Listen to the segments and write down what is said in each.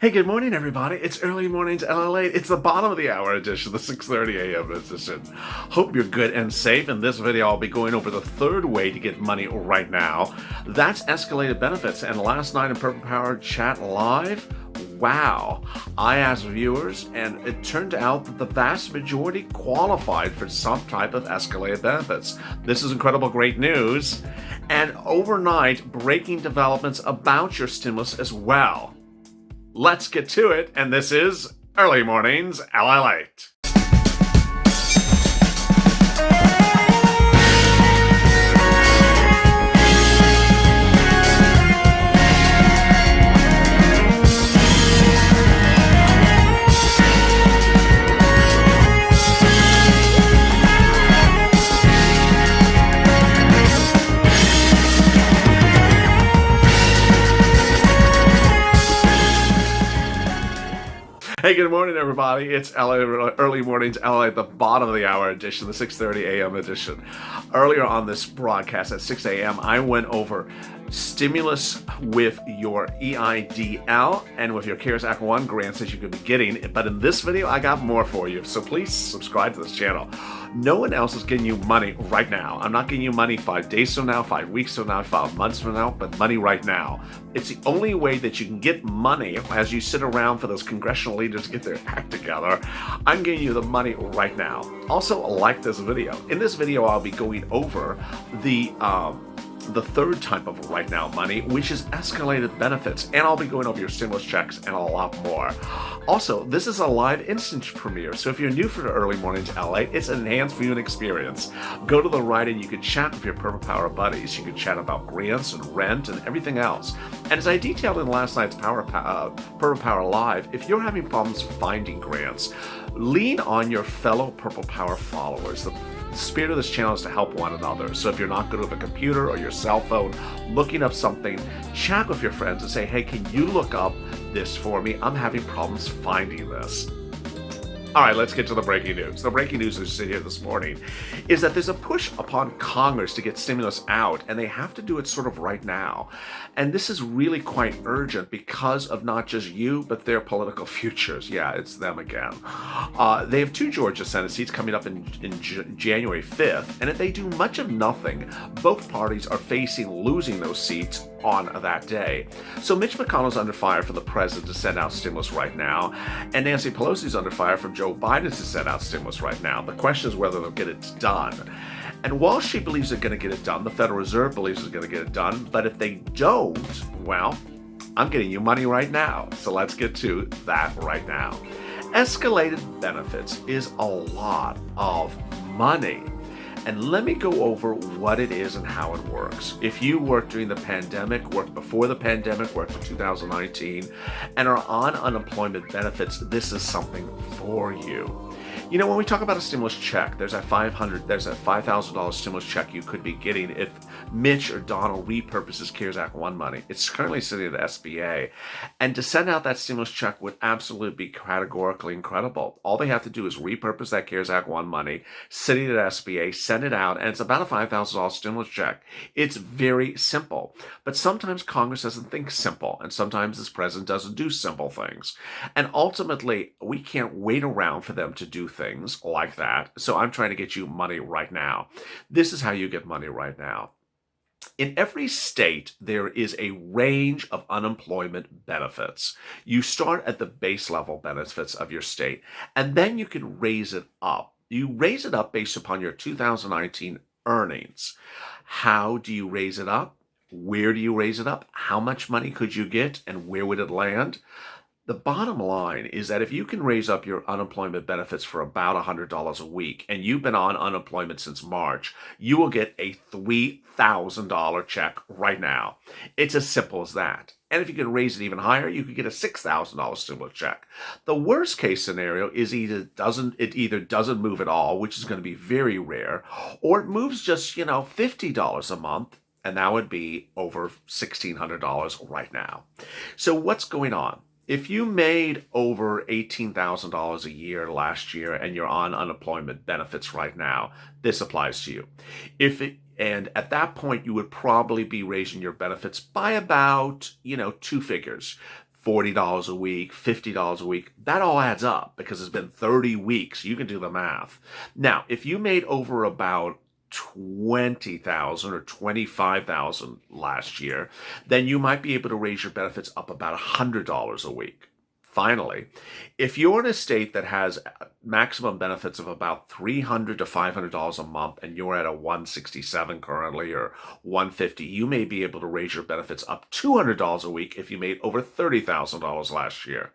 Hey, good morning, everybody. It's early mornings LALATE. It's the bottom of the hour edition, the 6:30 a.m. edition. Hope you're good and safe. In this video, I'll be going over the third way to get money right now. That's escalated benefits. And last night in Purple Power Chat Live, wow, I asked viewers, and it turned out that the vast majority qualified for some type of escalated benefits. This is incredible, great news. And overnight, breaking developments about your stimulus as well. Let's get to it, and this is Early Mornings LALATE. Hey, good morning, everybody. It's Early Mornings LA at the bottom of the hour edition, the 6:30 a.m. edition. Earlier on this broadcast at 6 a.m., I went over stimulus with your EIDL and with your CARES Act 1 grants that you could be getting. But in this video, I got more for you. So please subscribe to this channel. No one else is getting you money right now. I'm not getting you money 5 days from now, 5 weeks from now, 5 months from now, but money right now. It's the only way that you can get money as you sit around for those congressional leaders to get their act together. I'm giving you the money right now. Also, like this video. In this video, I'll be going over the third type of right now money, which is escalated benefits, and I'll be going over your stimulus checks and a lot more. Also, this is a live instant premiere, so if you're new for the Early Mornings LA, it's an enhanced viewing experience. Go to the right and you can chat with your Purple Power buddies. You can chat about grants and rent and everything else. And as I detailed in last night's Purple Power Live, if you're having problems finding grants, lean on your fellow Purple Power followers. The spirit of this channel is to help one another. So if you're not good with a computer or your cell phone, looking up something, chat with your friends and say, hey, can you look up this for me? I'm having problems finding this. All right, let's get to the breaking news. The breaking news is here this morning is that there's a push upon Congress to get stimulus out, and they have to do it sort of right now. And this is really quite urgent because of not just you, but their political futures. Yeah, it's them again. They have 2 Georgia Senate seats coming up in January 5th, and if they do much of nothing, both parties are facing losing those seats on that day. So Mitch McConnell's under fire from the president to send out stimulus right now, and Nancy Pelosi's under fire from Joe Biden to send out stimulus right now. The question is whether they'll get it done. And while she believes they're going to get it done, the Federal Reserve believes they're going to get it done, but if they don't, well, I'm getting you money right now. So let's get to that right now. Escalated benefits is a lot of money. And let me go over what it is and how it works. If you worked during the pandemic, worked before the pandemic, worked in 2019, and are on unemployment benefits, this is something for you. You know, when we talk about a stimulus check, there's a $5,000 stimulus check you could be getting if Mitch or Donald repurposes CARES Act 1 money. It's currently sitting at the SBA. And to send out that stimulus check would absolutely be categorically incredible. All they have to do is repurpose that CARES Act 1 money, sitting at SBA, send it out, and it's about a $5,000 stimulus check. It's very simple. But sometimes Congress doesn't think simple, and sometimes this president doesn't do simple things. And ultimately, we can't wait around for them to do things like that. So I'm trying to get you money right now. This is how you get money right now. In every state, there is a range of unemployment benefits. You start at the base level benefits of your state, and then you can raise it up. You raise it up based upon your 2019 earnings. How do you raise it up? Where do you raise it up? How much money could you get, and where would it land? The bottom line is that if you can raise up your unemployment benefits for about $100 a week, and you've been on unemployment since March, you will get a $3,000 check right now. It's as simple as that. And if you can raise it even higher, you could get a $6,000 stimulus check. The worst case scenario is it either doesn't move at all, which is going to be very rare, or it moves just, $50 a month, and that would be over $1,600 right now. So what's going on? If you made over $18,000 a year last year and you're on unemployment benefits right now, this applies to you. And at that point, you would probably be raising your benefits by about, 2 figures. $40 a week, $50 a week. That all adds up because it's been 30 weeks. You can do the math. Now, if you made over about 20,000 or 25,000 last year, then you might be able to raise your benefits up about $100 a week. Finally, if you're in a state that has maximum benefits of about $300 to $500 a month and you're at a 167 currently or 150, you may be able to raise your benefits up $200 a week if you made over $30,000 last year.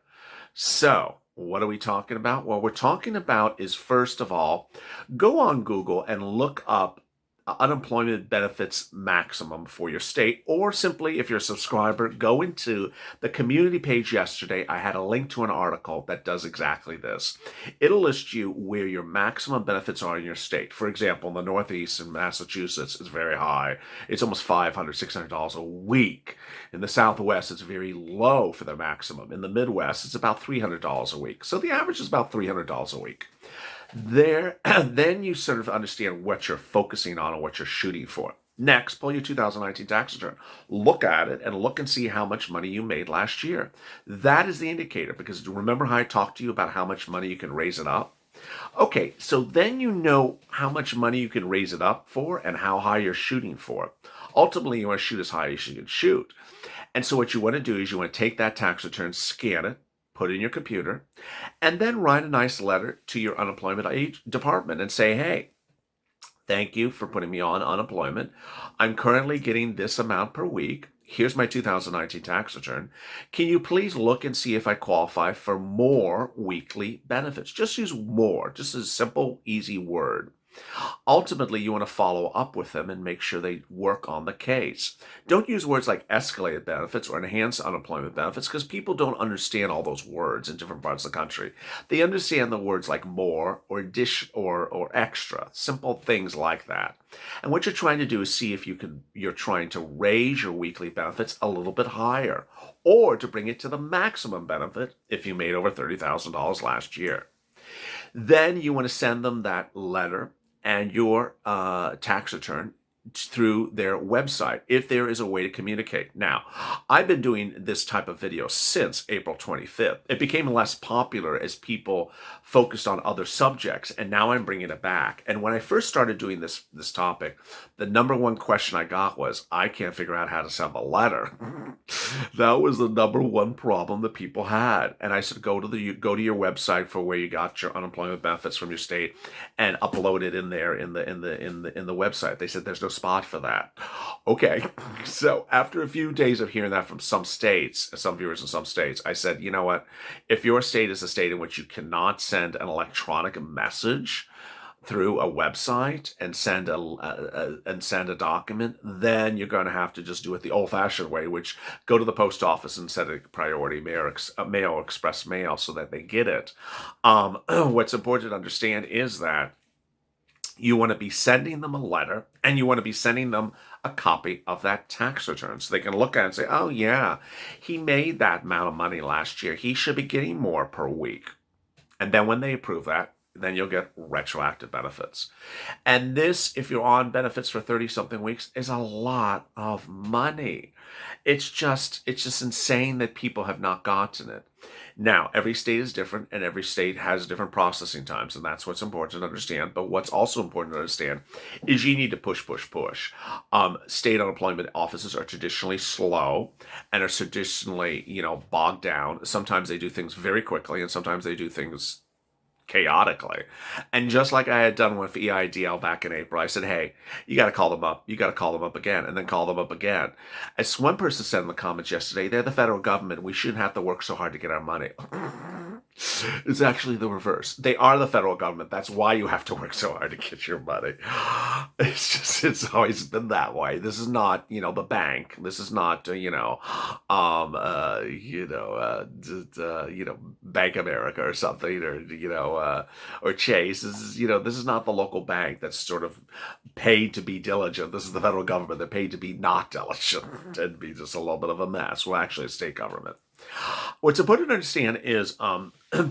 So, what are we talking about? What we're talking about is, first of all, go on Google and look up unemployment benefits maximum for your state, or simply, if you're a subscriber, go into the community page yesterday. I had a link to an article that does exactly this. It'll list you where your maximum benefits are in your state. For example, in the Northeast in Massachusetts, it's very high. It's almost $500, $600 a week. In the Southwest, it's very low for the maximum. In the Midwest, it's about $300 a week. So the average is about $300 a week. Then you sort of understand what you're focusing on and what you're shooting for. Next, pull your 2019 tax return. Look at it and look and see how much money you made last year. That is the indicator, because remember how I talked to you about how much money you can raise it up? Okay, so then you know how much money you can raise it up for and how high you're shooting for. Ultimately, you want to shoot as high as you can shoot. And so what you want to do is you want to take that tax return, scan it, put it in your computer, and then write a nice letter to your unemployment department and say, hey, thank you for putting me on unemployment. I'm currently getting this amount per week. Here's my 2019 tax return. Can you please look and see if I qualify for more weekly benefits? Just use more, just a simple, easy word. Ultimately, you want to follow up with them and make sure they work on the case. Don't use words like escalated benefits or enhanced unemployment benefits, because people don't understand all those words in different parts of the country. They understand the words like more or addition or extra, simple things like that. And what you're trying to do is see if you're trying to raise your weekly benefits a little bit higher, or to bring it to the maximum benefit if you made over $30,000 last year. Then you want to send them that letter and your tax return through their website, if there is a way to communicate. Now, I've been doing this type of video since April 25th. It became less popular as people focused on other subjects, and now I'm bringing it back. And when I first started doing this topic, the number one question I got was, I can't figure out how to send a letter. That was the number one problem that people had. And I said, go to your website for where you got your unemployment benefits from your state and upload it in there in the website. They said there's no spot for that. Okay, so after a few days of hearing that from some states, some viewers in some states, I said, you know what? If your state is a state in which you cannot send an electronic message through a website and send a document, then you're going to have to just do it the old-fashioned way, which go to the post office and send a priority mail or express mail so that they get it. What's important to understand is that you want to be sending them a letter, and you want to be sending them a copy of that tax return so they can look at it and say, oh yeah, he made that amount of money last year. He should be getting more per week. And then when they approve that, then you'll get retroactive benefits. And this, if you're on benefits for 30-something weeks, is a lot of money. It's just insane that people have not gotten it. Now, every state is different, and every state has different processing times, and that's what's important to understand. But what's also important to understand is you need to push. State unemployment offices are traditionally slow and are traditionally, bogged down. Sometimes they do things very quickly, and sometimes they do things chaotically. And just like I had done with EIDL back in April, I said, hey, you got to call them up. You got to call them up again, and then call them up again. As one person said in the comments yesterday, they're the federal government. We shouldn't have to work so hard to get our money. It's actually the reverse. They are the federal government. That's why you have to work so hard to get your money. It's always been that way. This is not, the bank. This is not, Bank America or something, or Chase. This is not the local bank that's sort of paid to be diligent. This is the federal government. They're paid to be not diligent and be just a little bit of a mess. Well, actually, a state government. What's important to understand is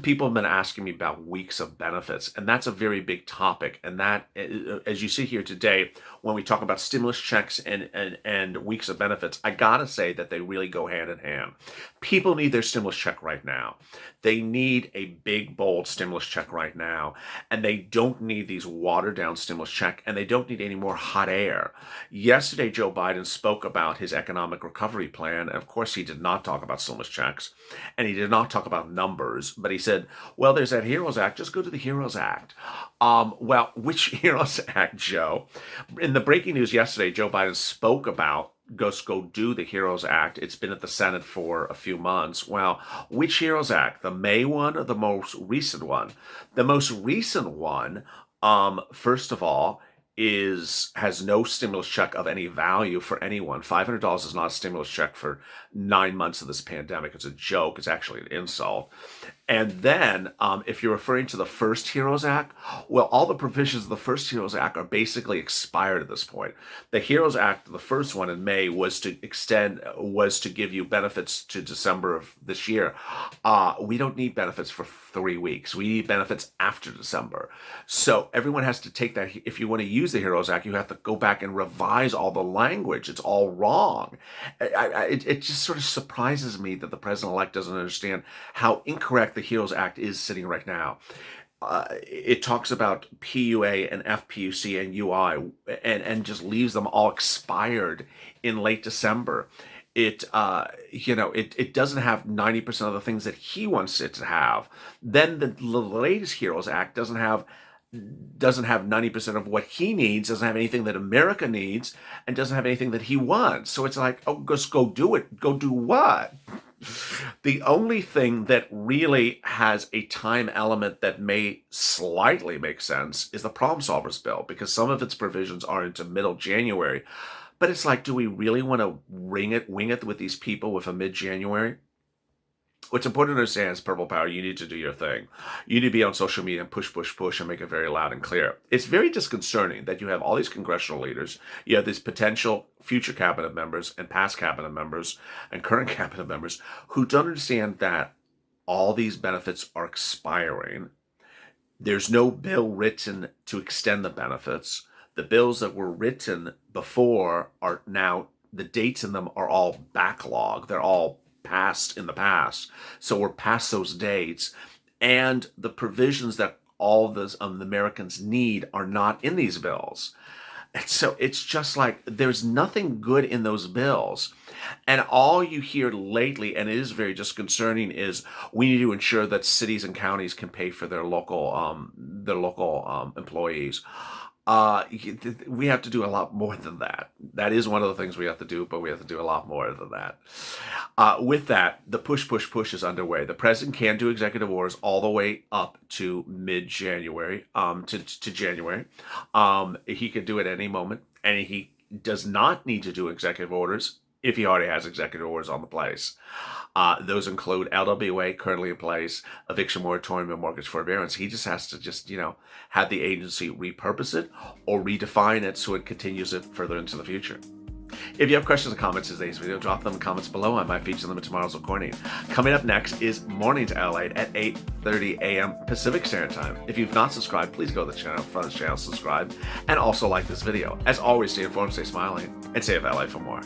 people have been asking me about weeks of benefits, and that's a very big topic. And that, as you see here today, when we talk about stimulus checks and weeks of benefits, I gotta say that they really go hand in hand. People need their stimulus check right now. They need a big, bold stimulus check right now, and they don't need these watered down stimulus check, and they don't need any more hot air. Yesterday, Joe Biden spoke about his economic recovery plan. And of course, he did not talk about stimulus checks, and he did not talk about numbers, but he said, well, there's that HEROES Act. Just go to the HEROES Act. Well, which HEROES Act, Joe? In the breaking news yesterday, Joe Biden spoke about go do the HEROES Act. It's been at the Senate for a few months. Well, which HEROES Act? The May one or the most recent one? The most recent one, first of all, has no stimulus check of any value for anyone. $500 is not a stimulus check for 9 months of this pandemic. It's a joke. It's actually an insult. And then, if you're referring to the first HEROES Act, well, all the provisions of the first HEROES Act are basically expired at this point. The HEROES Act, the first one in May, was to give you benefits to December of this year. We don't need benefits for 3 weeks. We need benefits after December. So everyone has to take that. If you want to use the HEROES Act, you have to go back and revise all the language. It's all wrong. It just sort of surprises me that the president-elect doesn't understand how incorrect the HEROES Act is sitting right now. It talks about PUA and FPUC and UI and just leaves them all expired in late December. It doesn't have 90% of the things that he wants it to have. Then the latest HEROES Act doesn't have 90% of what he needs, doesn't have anything that America needs, and doesn't have anything that he wants. So it's like, oh, just go do it. Go do what? The only thing that really has a time element that may slightly make sense is the Problem Solvers bill, because some of its provisions are into middle January. But it's like, do we really want to wing it with these people with a mid-January? What's important to understand is Purple Power, you need to do your thing. You need to be on social media and push and make it very loud and clear. It's very disconcerting that you have all these congressional leaders, you have these potential future cabinet members and past cabinet members and current cabinet members who don't understand that all these benefits are expiring. There's no bill written to extend the benefits. The bills that were written before are now, the dates in them are all backlogged. They're all passed in the past. So we're past those dates. And the provisions that all of the Americans need are not in these bills. And so it's just like there's nothing good in those bills. And all you hear lately, and it is very disconcerting, is we need to ensure that cities and counties can pay for their local employees. We have to do a lot more than that. That is one of the things we have to do, but we have to do a lot more than that. With that, the push is underway. The president can do executive orders all the way up to mid-January, to January. He could do it at any moment, and he does not need to do executive orders if he already has executive orders on the place. Those include LWA currently in place, eviction moratorium, and mortgage forbearance. He just has to have the agency repurpose it or redefine it so it continues it further into the future. If you have questions or comments in today's video, drop them in the comments below. I might feature them in tomorrow's recording. Coming up next is Mornings LALATE at 8:30 a.m. Pacific Standard Time. If you've not subscribed, please go to the channel, front of the channel, subscribe, and also like this video. As always, stay informed, stay smiling, and stay LA for more.